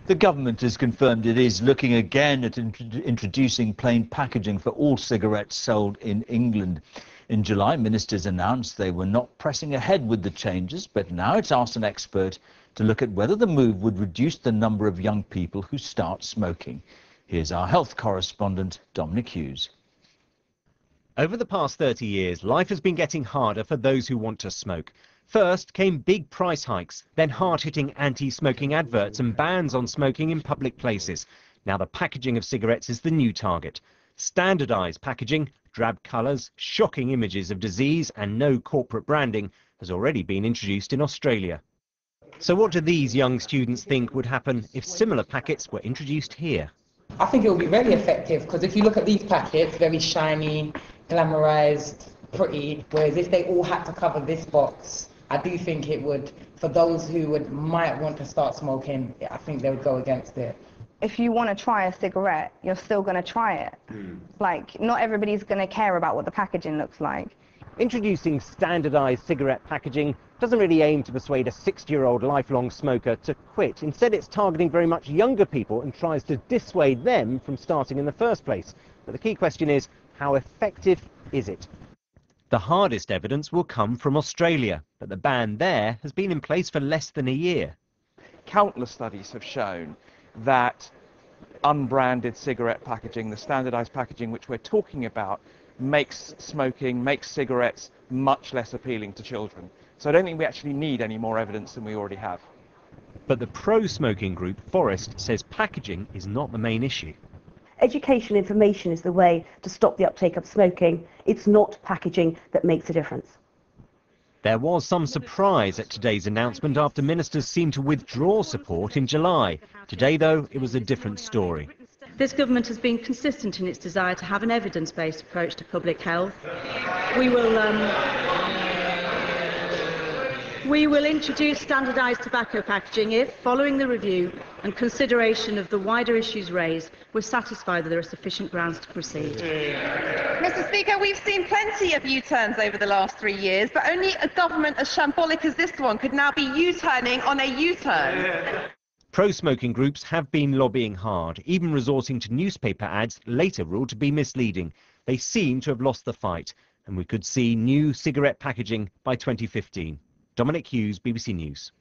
The government has confirmed it is looking again at introducing plain packaging for all cigarettes sold in England. In July, ministers announced they were not pressing ahead with the changes, but now it's asked an expert to look at whether the move would reduce the number of young people who start smoking. Here's our health correspondent, Dominic Hughes. Over the past 30 years, life has been getting harder for those who want to smoke. First came big price hikes, then hard-hitting anti-smoking adverts and bans on smoking in public places. Now the packaging of cigarettes is the new target. Standardised packaging, drab colours, shocking images of disease and no corporate branding has already been introduced in Australia. So what do these young students think would happen if similar packets were introduced here? I think it will be very effective, because if you look at these packets, very shiny, glamorized, pretty, whereas if they all had to cover this box, I do think it would, for those who might want to start smoking, I think they would go against it. If you want to try a cigarette, you're still going to try it. Like, not everybody's going to care about what the packaging looks like. Introducing standardised cigarette packaging doesn't really aim to persuade a 60-year-old lifelong smoker to quit. Instead, it's targeting very much younger people and tries to dissuade them from starting in the first place. But the key question is, how effective is it? The hardest evidence will come from Australia, but the ban there has been in place for less than a year. Countless studies have shown that unbranded cigarette packaging, the standardised packaging which we're talking about, makes smoking, makes cigarettes much less appealing to children. So I don't think we actually need any more evidence than we already have. But the pro-smoking group, Forest, says packaging is not the main issue. Education and information is the way to stop the uptake of smoking. It's not packaging that makes a difference. There was some surprise at today's announcement after ministers seemed to withdraw support in July. Today, though, it was a different story. This government has been consistent in its desire to have an evidence-based approach to public health. We will introduce standardised tobacco packaging if, following the review and consideration of the wider issues raised, we're satisfied that there are sufficient grounds to proceed. Mr. Speaker, we've seen plenty of U-turns over the last 3 years, but only a government as shambolic as this one could now be U-turning on a U-turn. Pro-smoking groups have been lobbying hard, even resorting to newspaper ads later ruled to be misleading. They seem to have lost the fight, and we could see new cigarette packaging by 2015. Dominic Hughes, BBC News.